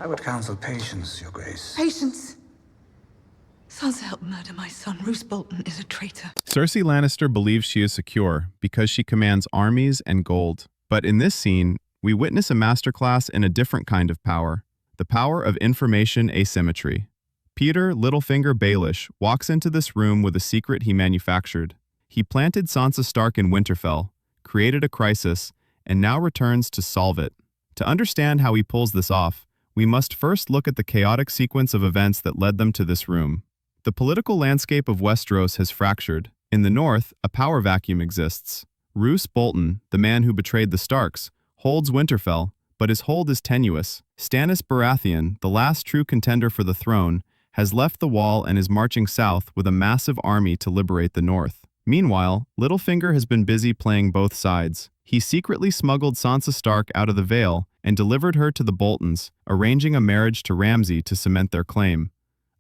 I would counsel patience, Your Grace. Patience! Sansa helped murder my son. Roose Bolton is a traitor. Cersei Lannister believes she is secure because she commands armies and gold. But in this scene, we witness a masterclass in a different kind of power, the power of information asymmetry. Petyr Littlefinger Baelish walks into this room with a secret he manufactured. He planted Sansa Stark in Winterfell, created a crisis, and now returns to solve it. To understand how he pulls this off, we must first look at the chaotic sequence of events that led them to this room. The political landscape of Westeros has fractured. In the north, a power vacuum exists. Roose Bolton, the man who betrayed the Starks, holds Winterfell, but his hold is tenuous. Stannis Baratheon, the last true contender for the throne, has left the wall and is marching south with a massive army to liberate the north. Meanwhile, Littlefinger has been busy playing both sides. He secretly smuggled Sansa Stark out of the Vale and delivered her to the Boltons, arranging a marriage to Ramsay to cement their claim.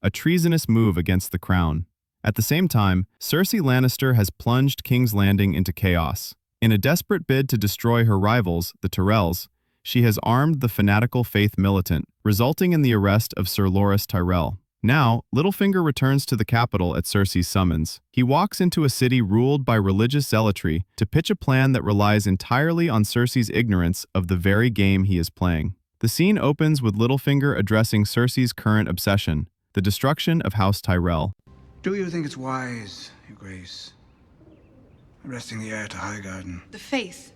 A treasonous move against the crown. At the same time, Cersei Lannister has plunged King's Landing into chaos. In a desperate bid to destroy her rivals, the Tyrells, she has armed the fanatical Faith Militant, resulting in the arrest of Sir Loras Tyrell. Now, Littlefinger returns to the capital at Cersei's summons. He walks into a city ruled by religious zealotry to pitch a plan that relies entirely on Cersei's ignorance of the very game he is playing. The scene opens with Littlefinger addressing Cersei's current obsession, the destruction of House Tyrell. Do you think it's wise, Your Grace, arresting the heir to Highgarden? The Faith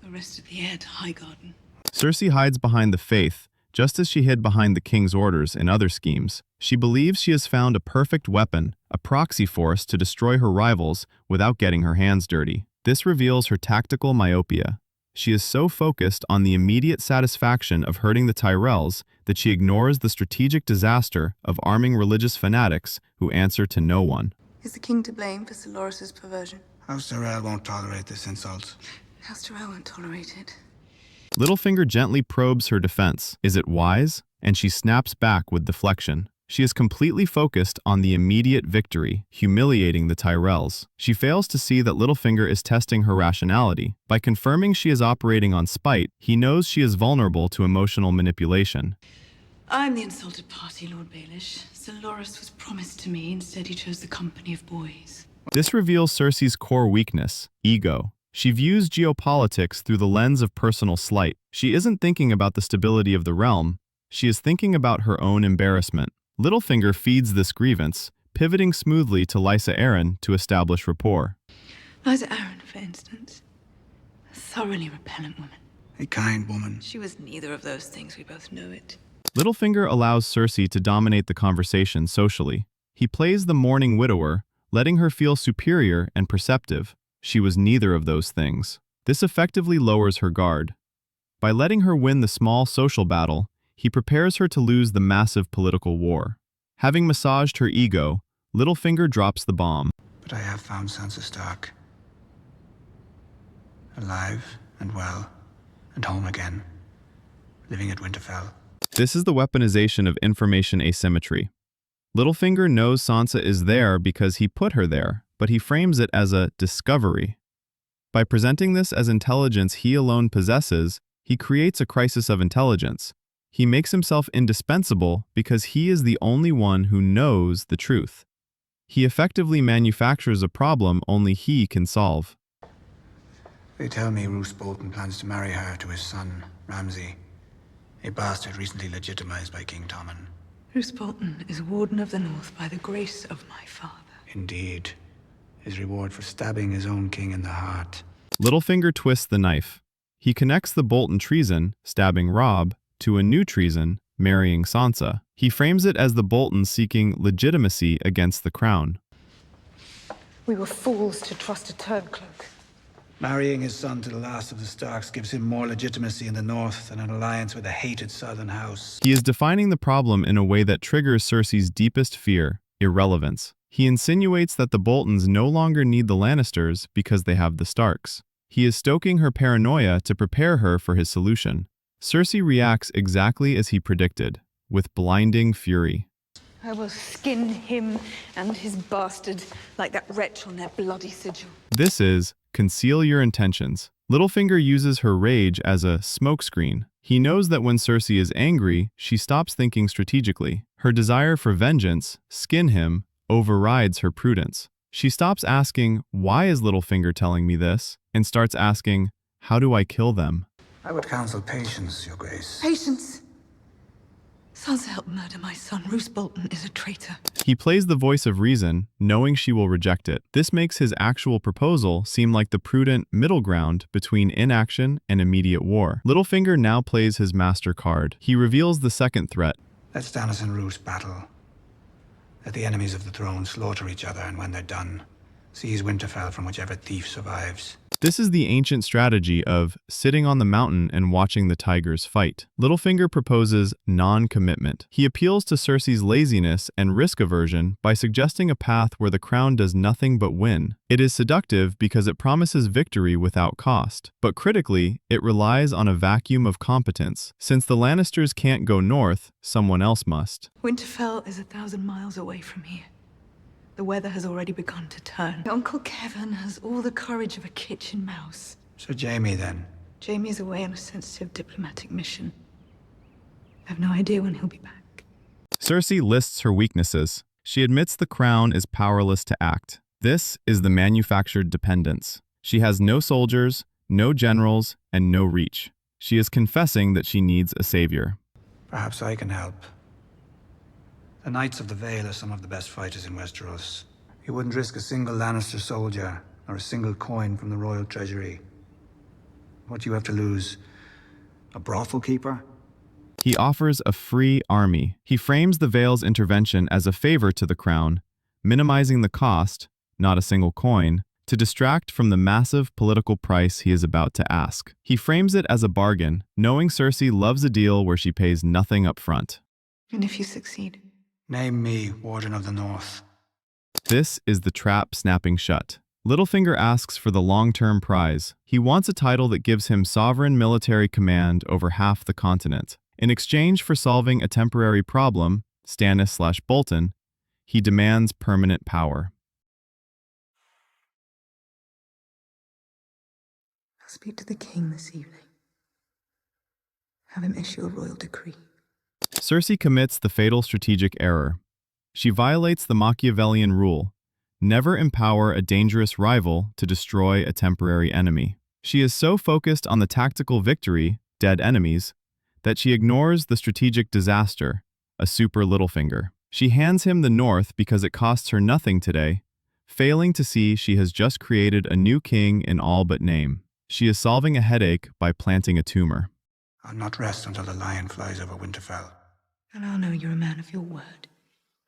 arrested the heir to Highgarden. Cersei hides behind the Faith, just as she hid behind the king's orders in other schemes. She believes she has found a perfect weapon, a proxy force to destroy her rivals without getting her hands dirty. This reveals her tactical myopia. She is so focused on the immediate satisfaction of hurting the Tyrells that she ignores the strategic disaster of arming religious fanatics who answer to no one. Is the king to blame for Sir Loras's perversion? House Tyrell won't tolerate this insult. House Tyrell won't tolerate it. Littlefinger gently probes her defense. Is it wise? And she snaps back with deflection. She is completely focused on the immediate victory, humiliating the Tyrells. She fails to see that Littlefinger is testing her rationality. By confirming she is operating on spite, he knows she is vulnerable to emotional manipulation. I'm the insulted party, Lord Baelish. Sir Loras was promised to me. Instead, he chose the company of boys. This reveals Cersei's core weakness, ego. She views geopolitics through the lens of personal slight. She isn't thinking about the stability of the realm. She is thinking about her own embarrassment. Littlefinger feeds this grievance, pivoting smoothly to Lysa Arryn to establish rapport. Lysa Arryn, for instance. A thoroughly repellent woman. A kind woman. She was neither of those things, we both know it. Littlefinger allows Cersei to dominate the conversation socially. He plays the mourning widower, letting her feel superior and perceptive. She was neither of those things. This effectively lowers her guard. By letting her win the small social battle, he prepares her to lose the massive political war. Having massaged her ego, Littlefinger drops the bomb. But I have found Sansa Stark. Alive and well, and home again, living at Winterfell. This is the weaponization of information asymmetry. Littlefinger knows Sansa is there because he put her there, but he frames it as a discovery. By presenting this as intelligence he alone possesses, he creates a crisis of intelligence. He makes himself indispensable because he is the only one who knows the truth. He effectively manufactures a problem only he can solve. They tell me Roose Bolton plans to marry her to his son, Ramsay, a bastard recently legitimized by King Tommen. Roose Bolton is Warden of the North by the grace of my father. Indeed. His reward for stabbing his own king in the heart. Littlefinger twists the knife. He connects the Bolton treason, stabbing Robb, to a new treason, marrying Sansa. He frames it as the Boltons seeking legitimacy against the crown. We were fools to trust a turncloak. Marrying his son to the last of the Starks gives him more legitimacy in the north than an alliance with a hated southern house. He is defining the problem in a way that triggers Cersei's deepest fear, irrelevance. He insinuates that the Boltons no longer need the Lannisters because they have the Starks. He is stoking her paranoia to prepare her for his solution. Cersei reacts exactly as he predicted, with blinding fury. I will skin him and his bastard like that wretch on their bloody sigil. This is conceal your intentions. Littlefinger uses her rage as a smokescreen. He knows that when Cersei is angry, she stops thinking strategically. Her desire for vengeance, skin him, overrides her prudence. She stops asking, "Why is Littlefinger telling me this?" and starts asking, "How do I kill them?" I would counsel patience, Your Grace. Patience! Sansa helped murder my son. Roose Bolton is a traitor. He plays the voice of reason, knowing she will reject it. This makes his actual proposal seem like the prudent middle ground between inaction and immediate war. Littlefinger now plays his master card. He reveals the second threat. Let Stannis and Roose battle. Let the enemies of the throne slaughter each other, and when they're done, seize Winterfell from whichever thief survives. This is the ancient strategy of sitting on the mountain and watching the tigers fight. Littlefinger proposes non-commitment. He appeals to Cersei's laziness and risk aversion by suggesting a path where the crown does nothing but win. It is seductive because it promises victory without cost. But critically, it relies on a vacuum of competence. Since the Lannisters can't go north, someone else must. Winterfell is 1,000 miles away from here. The weather has already begun to turn. Uncle Kevin has all the courage of a kitchen mouse. So Jaime, then? Jaime's away on a sensitive diplomatic mission. I have no idea when he'll be back. Cersei lists her weaknesses. She admits the crown is powerless to act. This is the manufactured dependence. She has no soldiers, no generals, and no reach. She is confessing that she needs a savior. Perhaps I can help. The Knights of the Vale are some of the best fighters in Westeros. You wouldn't risk a single Lannister soldier, or a single coin from the royal treasury. What do you have to lose? A brothel keeper? He offers a free army. He frames the Vale's intervention as a favor to the crown, minimizing the cost, not a single coin, to distract from the massive political price he is about to ask. He frames it as a bargain, knowing Cersei loves a deal where she pays nothing up front. And if you succeed? Name me Warden of the North. This is the trap snapping shut. Littlefinger asks for the long-term prize. He wants a title that gives him sovereign military command over half the continent. In exchange for solving a temporary problem, Stannis/Bolton, he demands permanent power. I'll speak to the king this evening. Have him issue a royal decree. Cersei commits the fatal strategic error. She violates the Machiavellian rule: never empower a dangerous rival to destroy a temporary enemy. She is so focused on the tactical victory, dead enemies, that she ignores the strategic disaster, a super Littlefinger. She hands him the North because it costs her nothing today, failing to see she has just created a new king in all but name. She is solving a headache by planting a tumor. I'll not rest until the lion flies over Winterfell. And I'll know you're a man of your word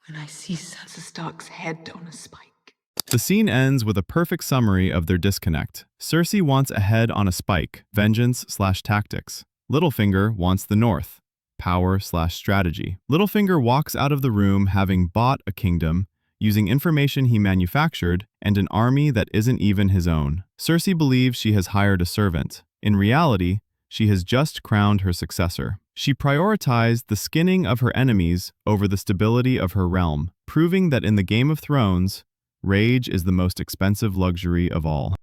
when I see Sansa Stark's head on a spike. The scene ends with a perfect summary of their disconnect. Cersei wants a head on a spike, vengeance/tactics. Littlefinger wants the North, power/strategy. Littlefinger walks out of the room having bought a kingdom, using information he manufactured and an army that isn't even his own. Cersei believes she has hired a servant. In reality, she has just crowned her successor. She prioritized the skinning of her enemies over the stability of her realm, proving that in the Game of Thrones, rage is the most expensive luxury of all.